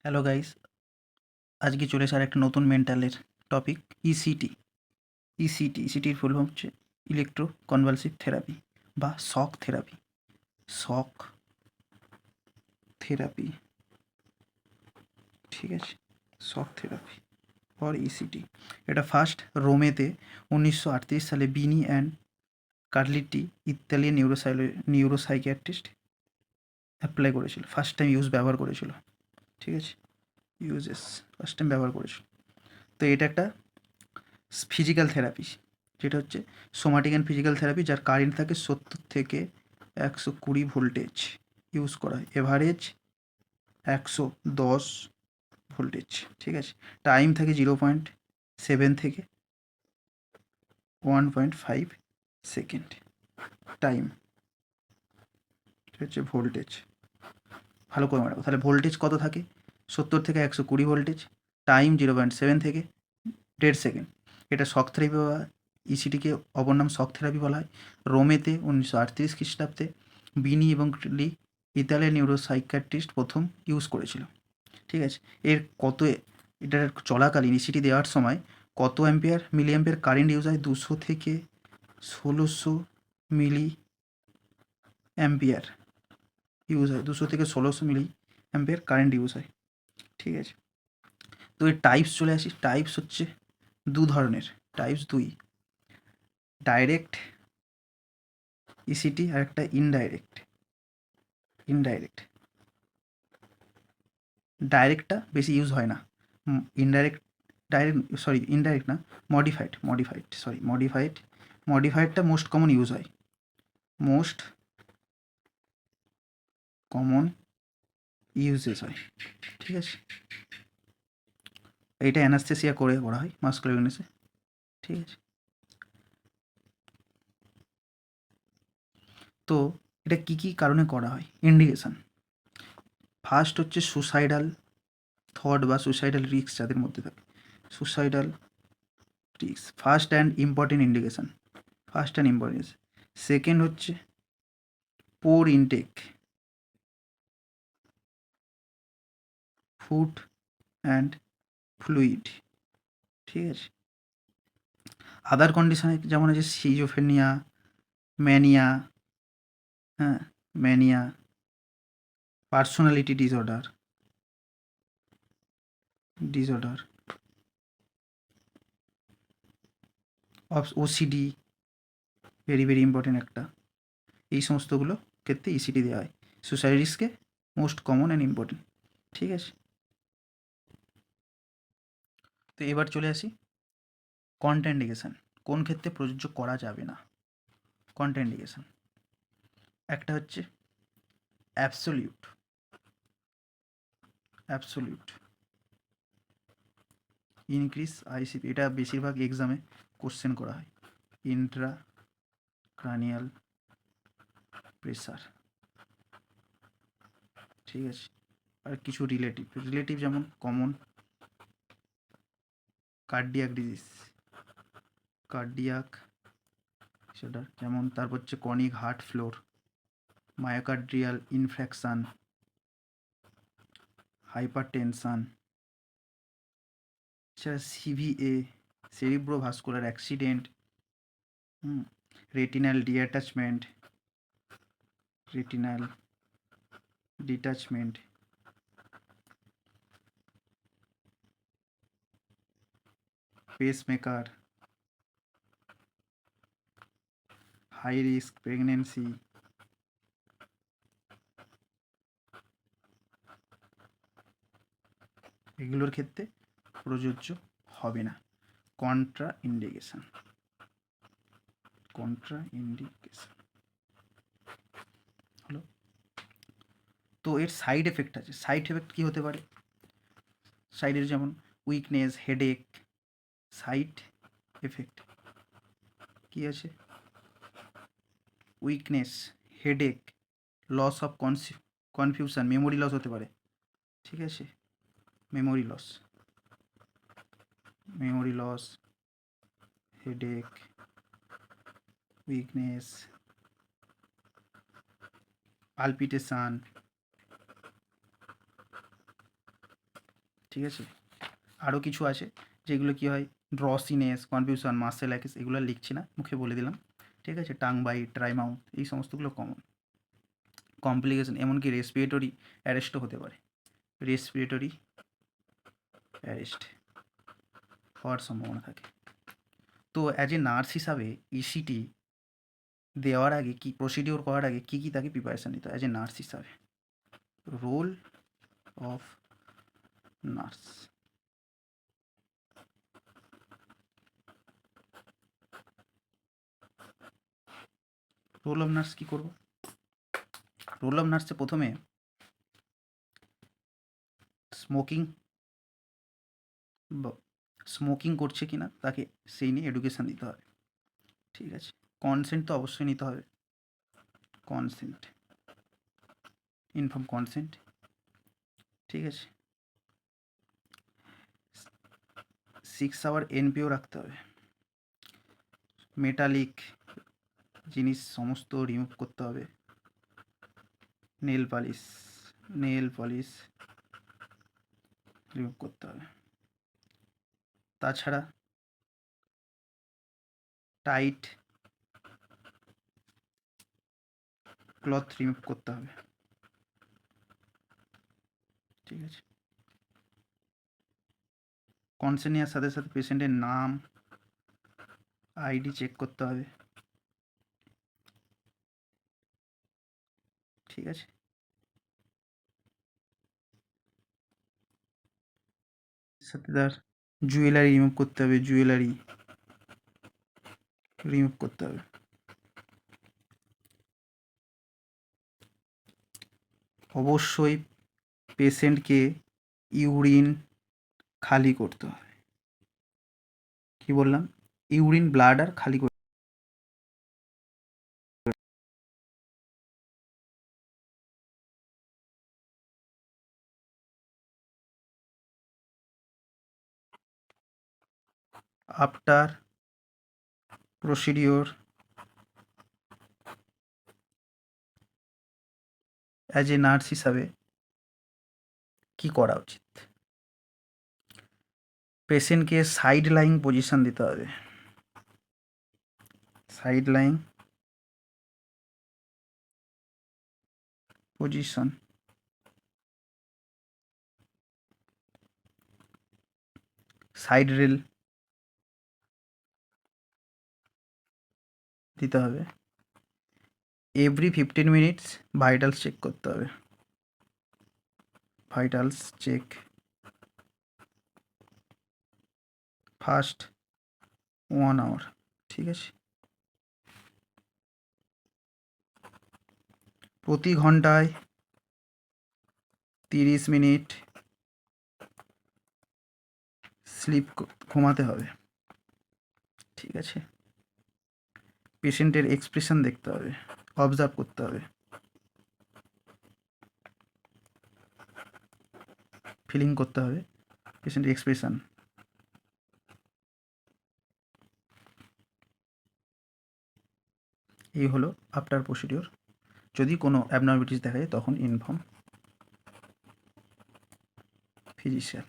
Hello guys, আজকে চলে এসে আর একটা নতুন মেন্টালের টপিক ইসিটি। ইসিটির ফুল ফর্ম হচ্ছে ইলেকট্রো কনভালসিভ থেরাপি বা শক থেরাপি। শক থেরাপি, ঠিক আছে, শক থেরাপি ফর ইসিটি। এটা ফার্স্ট রোমেতে 1938 সালে বিনি অ্যান্ড কার্লিটি ইতালিয়ান নিউরোসাইকিয়াট্রিস্ট অ্যাপ্লাই করেছিল, ফার্স্ট টাইম ব্যবহার করেছিল, ঠিক আছে, ফার্স্ট টাইম ব্যবহার করেছিল। তো এটা একটা ফিজিক্যাল থেরাপি, যেটা হচ্ছে সোমাটিক অ্যান্ড ফিজিক্যাল থেরাপি, যার কারেন্ট থাকে 70 থেকে 120 ভোল্টেজ ইউজ করা হয়, এভারেজ 110 ভোল্টেজ, ঠিক আছে। টাইম থাকে 0.7 থেকে 1.5 সেকেন্ড টাইম, হচ্ছে ভোল্টেজ। ভালো করে মনে রাখো, তাহলে ভোল্টেজ কত থাকে? 70 থেকে 120 ভোল্টেজ, টাইম 0.7 থেকে 1.5 সেকেন্ড। এটা শক থেরাপি বা ইসিটিকে অপর নাম শক থেরাপি বলা হয়। রোমেতে 1938 খ্রিস্টাব্দে বিনি এবং লি ইতালিয়ান নিউরোসাইকিয়াট্রিস্ট প্রথম ইউজ করেছিল, ঠিক আছে। এর কত, এটার চলাকালীন ইসিটি দেওয়ার সময় কত মিলি অ্যাম্পিয়ার কারেন্ট ইউজ হয়? 200 থেকে 1600 মিলি অ্যাম্পিয়ার ইউজ হয়, 200 থেকে 1600 মিলি অ্যাম্পিয়ার কারেন্ট ইউজ হয়, ঠিক আছে। তো এর টাইপস চলে আসি। টাইপস হচ্ছে দু ধরনের, টাইপস দুই, ডাইরেক্ট ইসিটি আর একটা ইনডাইরেক্ট। ইনডাইরেক্ট ডাইরেক্টটা বেশি ইউজ হয় না, ইনডাইরেক্ট, ইনডাইরেক্ট না, মডিফাইডটা মোস্ট কমন ইউজ হয়, মোস্ট কমন ইউজেস হয়, ঠিক আছে। এইটা অ্যানাস্থেসিয়া করে করা হয় মাস্কুলার ইউনিসে, ঠিক আছে। তো এটা কী কী কারণে করা হয়? ইন্ডিকেশন ফার্স্ট হচ্ছে সুসাইডাল থট বা সুসাইডাল রিস্ক, যাদের মধ্যে থাকে suicidal risk, first and important. Second হচ্ছে poor intake food and fluid, ঠিক আছে। আদার কন্ডিশনে যেমন আছে সিজোফ্রেনিয়া, ম্যানিয়া, হ্যাঁ, mania, personality disorder, OCD, very very important একটা। এই সমস্তগুলো ক্ষেত্রে ইসিটি দেওয়া হয়। সুসাইড রিস্কে মোস্ট কমন অ্যান্ড ইম্পর্টেন্ট, ঠিক আছে। তো এবার চলে আসি কন্ট্রাইন্ডিকেশন, কোন ক্ষেত্রে প্রযোজ্য করা যাবে না। কন্ট্রাইন্ডিকেশন একটা হচ্ছে অ্যাবসোলিউট, অ্যাবসোলিউট ইনক্রিজ আইসিপি, এটা বেশিরভাগ এক্সামে কোশ্চেন করা হয়। ইন্ট্রা ক্রানিয়াল প্রেসার, ঠিক আছে। আর কিছু রিলেটিভ যেমন কমন কার্ডিয়াক সেটা যেমন, তারপর হচ্ছে chronic heart failure, myocardial infarction, hypertension, এছাড়া CVA, cerebrovascular accident, retinal detachment, pacemaker, high risk pregnancy, এগুলোর ক্ষেত্রে প্রযোজ্য হবে না। কন্ট্রা ইন্ডিকেশন হলো। তো এর সাইড এফেক্ট আছে। সাইড এফেক্ট কী হতে পারে? সাইডের যেমন উইকনেস, হেডেক। সাইড এফেক্ট কী আছে? Weakness, headache, loss of confusion, memory loss হতে পারে, ঠিক আছে। Memory loss, headache, weakness, palpitation, ঠিক আছে, আরও কিছু আছে যেগুলো কি হয়, ড্রসিনেস, কনফিউশন, মাসেল অ্যাকিস, এগুলো লিখছি না, মুখে বলে দিলাম। ঠিক আছে, টাং বাইট, ড্রাই মাউথ, এই সমস্তগুলো কমন। কমপ্লিকেশন, এমনকি রেসপিরেটরি অ্যারেস্টও হতে পারে, রেসপিরেটরি অ্যারেস্ট হওয়ার সম্ভাবনা থাকে। তো অ্যাজ এ নার্স হিসাবে ইসিটি দেওয়ার আগে কি প্রসিডিওর করার আগে কী কী তাকে প্রিপারেশান নিতে হয় অ্যাজ এ নার্স হিসাবে? Role of nurse. Role of nurse কী করবো? রোল অফ নার্সে প্রথমে স্মোকিং করছে কি না তাকে সেই নিয়ে এডুকেশান দিতে হবে। ঠিক আছে, কনসেন্ট তো অবশ্যই নিতে হবে, কনসেন্ট, ইনফর্ম কনসেন্ট। ঠিক আছে, 6 আওয়ার এনপিও রাখতে হবে। মেটালিক জিনিস সমস্ত রিমুভ করতে হবে। নেল পলিশ রিমুভ করতে হবে। তাছাড়া টাইট ক্লথ রিমুভ করতে হবে। ঠিক আছে, কনসেন্ট নেওয়ার সাথে সাথে পেশেন্টের নাম, আইডি চেক করতে হবে। ঠিক আছে, সাথে তার জুয়েলারি রিমুভ করতে হবে, রিমুভ করতে হবে। অবশ্যই পেশেন্টকে ইউরিন খালি করতে হবে। কি বললাম? ইউরিন ব্লাডার খালি করতে। After procedure as a nurse হিসাবে কি করা উচিত? পেশেন্টকে সাইড লাইং পজিশন দিতে হবে, side lying position. Side rail দিতে হবে। এভরি 15 মিনিটস ভাইটালস চেক করতে হবে, ভাইটালস চেক ফার্স্ট 1 আওয়ার। ঠিক আছে, প্রতি ঘন্টায় 30 মিনিট ঘুমাতে হবে। ঠিক আছে, পেশেন্টের এক্সপ্রেশন দেখতে হবে, অবজার্ভ করতে হবে, ফিলিং করতে হবে পেশেন্টের এক্সপ্রেশন। এই হলো আফটার প্রসিডিওর। যদি কোনো অ্যাবনর্মালিটিস দেখা যায় তখন ইনফর্ম ফিজিশিয়ান।